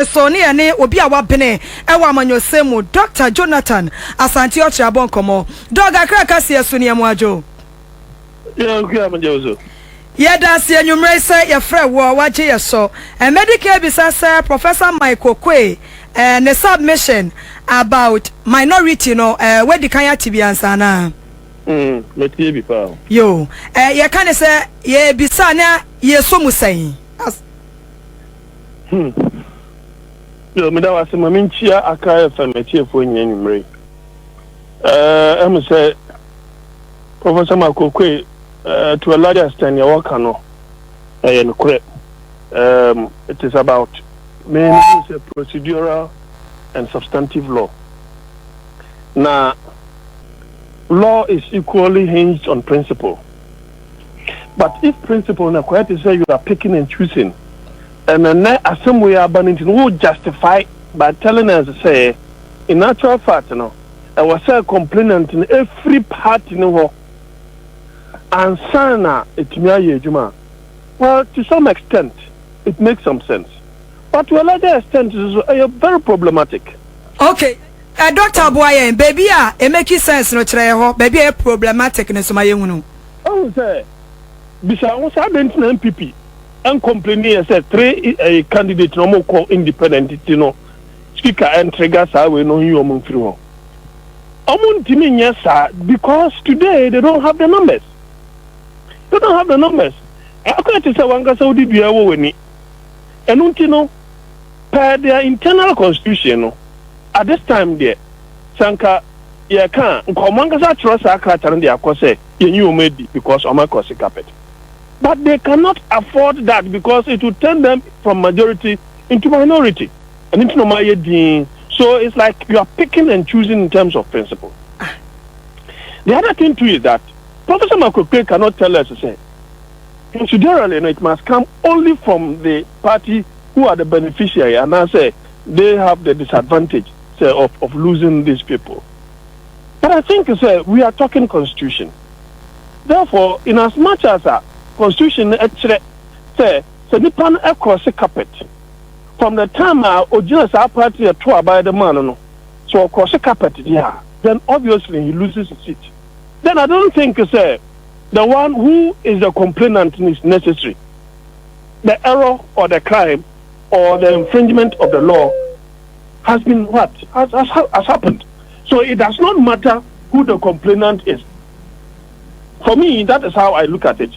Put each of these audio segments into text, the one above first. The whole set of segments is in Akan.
so ne ne obi a wabene ewa amanyosemu Dr. Jonathan Asante Otrabon komo doga kraka se so ne amuajo yeah okay amajozo yeda se anwumre se ye frɛ wo wagye ye so medical bisa se Professor Michael Ocquaye ne submission about minority no where the kan ya tibiansa na metie bi pa yo ye kan se ye bisa na ye so musan yo me da wase maminchia aka fa metie fo nyanwumre am say Professor Michael Ocquaye to a large extent your work no it is about mainly a procedural and substantive law. Now law is equally hinged on principle, but if principle na quite to say you are picking and choosing and then some way abandoned will justify by telling us say in actual fact I was a complainant in every part in the world and sana juma. Well, to some extent it makes some sense, but to a larger extent it is very problematic. Okay, Dr. Boyen, baby, it makes sense no treho, baby, a problematic in some young. Oh, say, besides, I didn't MPP and complaining said 3 candidates no more call independent, speaker and triggers are we know you among through. Yes, sir, because today they don't have the numbers. They don't have the numbers. I can't say one guy Saudi Biawo and per their internal constitution at this time there, Sanka ya can Komanga trust our character and their course you made because of my course carpet. But they cannot afford that because it will turn them from majority into minority and into no. So it's like you are picking and choosing in terms of principle. The other thing too is that Professor Michael Ocquaye cannot tell us to say, procedurally, it must come only from the party who are the beneficiary, and I say they have the disadvantage of losing these people. But I think we are talking constitution. Therefore, in as much as a constitution say nipan across the carpet from the time our party are to by the man, so across the carpet, yeah, then obviously he loses his seat. Then I don't think the one who is the complainant is necessary. The error or the crime or the infringement of the law has been has happened. So it does not matter who the complainant is. For me, that is how I look at it.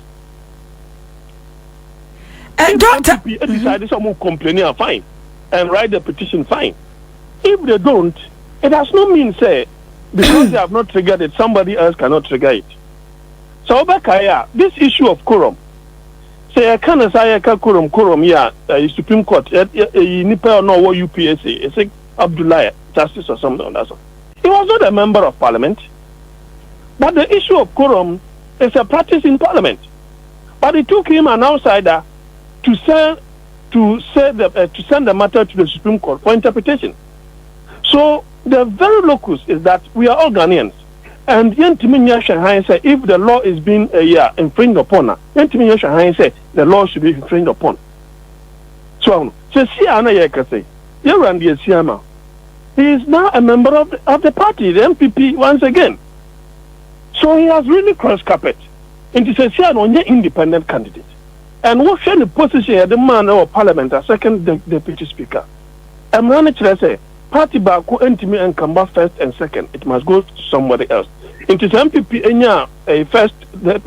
Doctor, decided someone complaining, fine, and write the petition, fine. If they don't, it does not mean say because they have not triggered it, somebody else cannot trigger it. So this issue of quorum, say I can't say quorum, yeah, Supreme Court, Nipa no what UPSA, it's like Abdullah Justice or something on that. He was not a member of Parliament, but the issue of quorum is a practice in Parliament. But it took him an outsider to send the matter to the Supreme Court for interpretation. So the very locus is that we are all Ghanaians, and if the law is being infringed upon, say the law should be infringed upon. So he is now a member of the party, the MPP, once again. So he has really crossed carpet. And he says, an independent candidate. And what's the position of the man of Parliament, a second deputy speaker? I'm running to say, party back who entity and come back first and second. It must go to somebody else. Into MPP, a first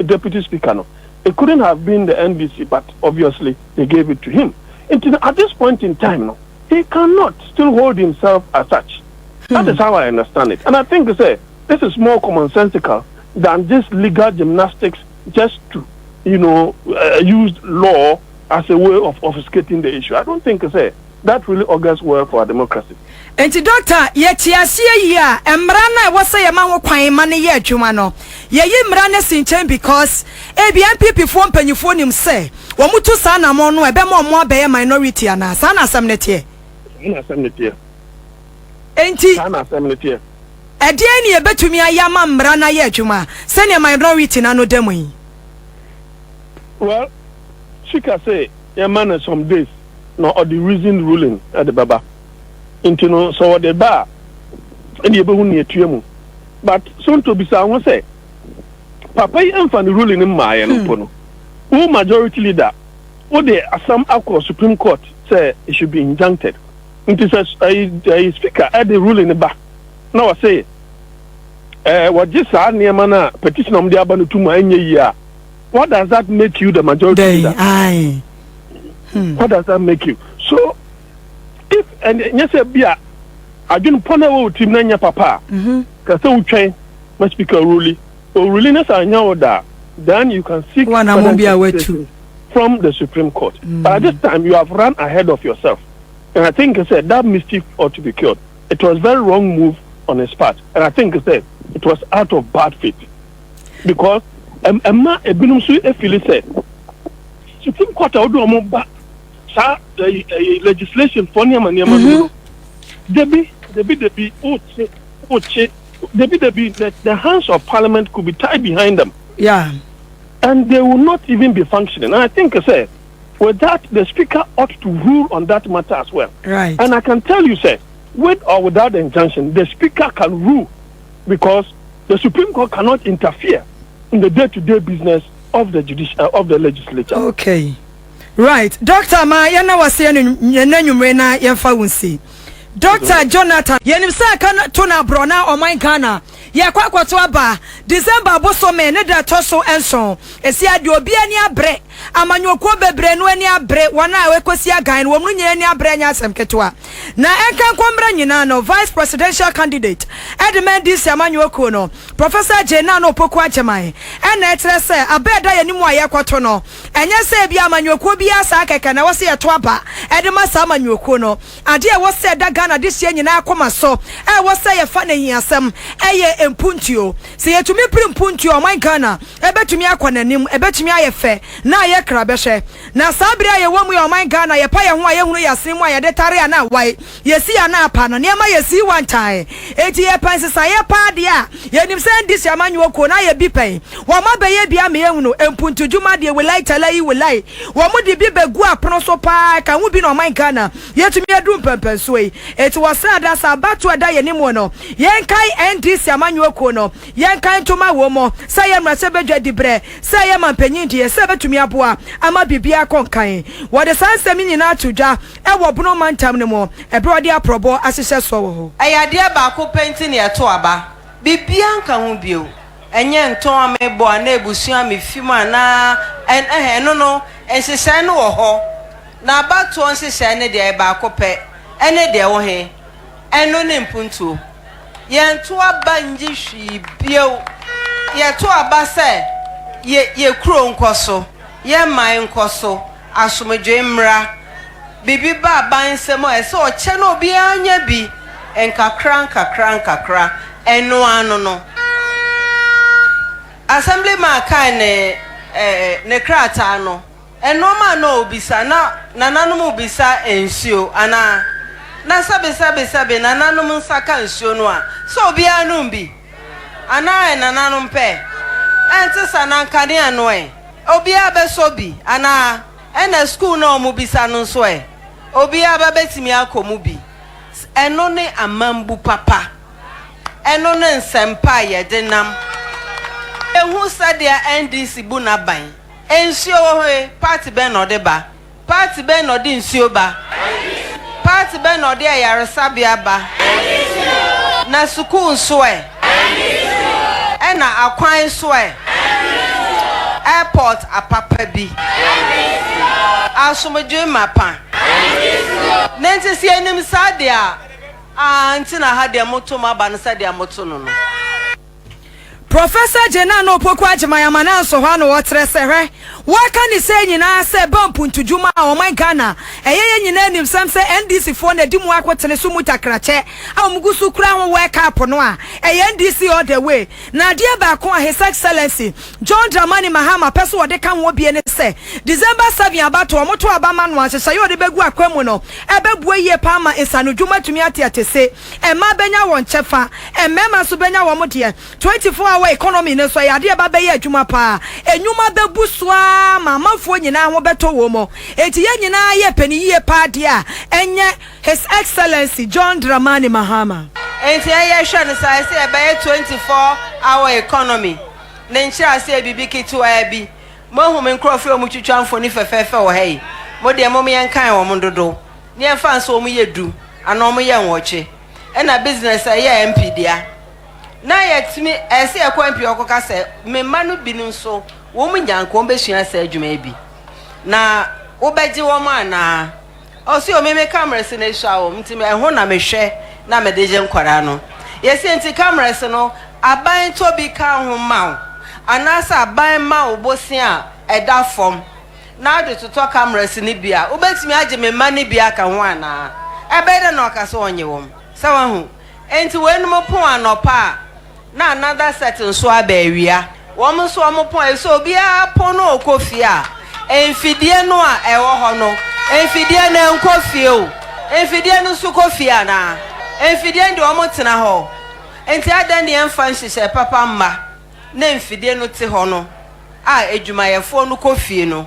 deputy speaker. No, it couldn't have been the NDC, but obviously they gave it to him. At this point in time, no, he cannot still hold himself as such. That is how I understand it. And I think this is more commonsensical than just legal gymnastics, just to use law as a way of obfuscating the issue. I don't think that really augurs well for our democracy. And doctor, yet ya emrana was say a man will quite money yet, Jumano. Ye mrana sinchen because ABNP form penufonium say, Wamutu sana mono, a bemo more by minority and a sana samnetia. Ain't he? A dear bet to me a yama mrana yet, Juma, send a minority nano demo. Well, she can say, your man some days. no or the reason ruling at the baba into no so the bar and you be near to but soon to be someone say papa and fan ruling in my and who majority leader who they some across Supreme Court say it should be injuncted. It is a speaker at the ruling in the back. Now I say what just near mana petition on the abanu to my year. What does that make you the majority leader? What does that make you? So if and yes bia I didn't put away team nanya papa. Because so train my speaker ruling. So ruling us are then you can seek one from the Supreme Court. But at this time you have run ahead of yourself. And I think I said that mischief ought to be cured. It was very wrong move on his part. And I think I said it was out of bad faith. Because Emma Ebinumsu Efili said Supreme Court legislation for Niamaniama. Debbie, the hands of Parliament could be tied behind them. Yeah. And they will not even be functioning. And I think I said, with that, the Speaker ought to rule on that matter as well. Right. And I can tell you, sir, with or without the injunction, the Speaker can rule because the Supreme Court cannot interfere in the day-to-day business of the judicial of the legislature. Okay. Right. Dr. Ma, yana wasiyanu nyumrena yafawunsi. Dr. Jonathan, yenimsa kana tona brona o my Ghana. Ya kwa aba December bosome ne da toso enso esi ade obi ani abre amanyoko bebre no ani abre wana awekosi agan wo mu nyina ani abre nya asem ketwa na enkan komra nyina no vice presidential candidate Edmund this amanyoko no Professor Jena no poku acheman ena etre se abeda yanimu ayekwoto no enye se bia amanyoko bia sa keke na wose yeto aba edema sa amanyoko no ade e wose da Ghana this year nyina akoma so e wose ye fa na hiasem eye empuntio se yetumi prim puntio my Ghana ebetumi akonanim ebetumi ayefe na ye krabehwe na sabire aye wo mu yo my Ghana ye pa ye ho aye hunu yasem aye de tare na wai yesi ana apa no nema yesi wantan eti ye pansesa ye pa de a yenim se ndisi amanyo ko na ye bi pen wo ma be ye bia me hunu empuntu djuma de we like tala yi we like wo mu de bi begu apono so pa ka hu bi no my Ghana yetumi adum pempen so yi eti wasa da sa batu ada ye nimo no yen kai ndisi amanyo ko no yen kan toma wo mo say ye mrase bedwa dibre say ye mampanyin die say betumi aboa ama bibia konkan wo de sansemi nyina atudwa e wo bono mantam ne mo e brode aprobo asese so wo ho ayade ba ko penti ne eto aba bibia nka ho bio enye nton amebo ana ebusu amefim ana no ensese no wo ho na abato onsese ne de ba ko pe ene de wo he eno ne mpuntu ye to aba nji hwi bio ye to aba se ye kuro nkoso ye man nkoso asomdwe mra bibi ba ban semo ese o che no obi anya bi enkakra eno anu no assembly man kan ne krata no eno ma no obisa na nananum obisa ensio ana na sabe nananum nsaka ensio no a so obi anu bi ana nananum pe ente sanankane anu obi abeso bi ana ena school no mu bisa no so obi abetimi akomu bi eno ne amambu papa eno ne nsempa ye denam ehu sadia NDC bu na ban ensio ho party be no de ba party be no de nsio ba party be no de yaresa bia ba na school so ena akwan so airport apapa bi asomdwe mapa nenti si enim sadia anti na ha de moto ma ba no sadia moto no Professor Jena no poku ajemayama na so hwa no wotre se hwe waka ni se nyina se bampu ntujuma o my Ghana eyeye nyina nim sam se NDC fo na dimu akwotene so mutakrache amugusu kura ho wake up no a NDC all the way na de ba ko His Excellency John Dramani Mahama peso wode kan wo bie ne se December 7 abato omoto abama no ahyehyɛ yo de begu akwamu no ebebuo yie pa ma insanu dwuma tumi ate se e ma benya won chefa e mema so benya wo mo de 24 wa economy ne so ya de ba be ye adwuma pa enwuma be busua mamafo nyina ho beto wo mo enti ye nyina ye pani ye pa de a enye His Excellency John Dramani Mahama enti ye hwe ne sai se e be 24-hour economy ne nchira se bibi kitwa bi mo hu me nkrofo o mu twitwa mfoni fefefe wo hei mo de mo me nkan wo mo dodo ne enfa nso mo yedu ana mo ye nwoche ena business aye MP dia na yetimi ese ekwa MP okoka se me manu bi nso wo mu nyanko be sua se adwuma bi na wo beji wo ma na o si o me cameras na sha wo mtimi eho na me hwe na me deje nkwara no yesi enti cameras no aban to bi ka ho ma anasa aban ma obosi a eda fom na ade to cameras ni bia wo betimi age me ma ni bia ka ho ana ebede na okase onye wom sawa hu enti wenu mo pon anopa na another set nso abawia wom so mo pon eso bia pon no okofia enfidie no a ewo ho no enfidie na nkofie o enfidie no su kofia na enfidie ndi wom tena ho enti adan ne emfa nhihye papa mma na enfidie no te ho no a edwumayefo no kofie no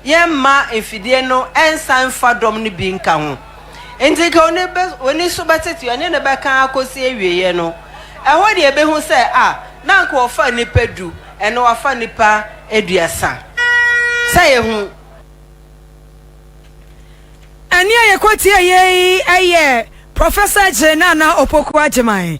yemma enfidie no ensan fa dom ne bi nka ho enti ka oni so betetu ane ne beka akosi ewieye no eho de ebe hu se na nko ofa nipa du ene wafa nipa eduasa say hu ani aye kwoti aye Professor Jenana Opoku Ajeman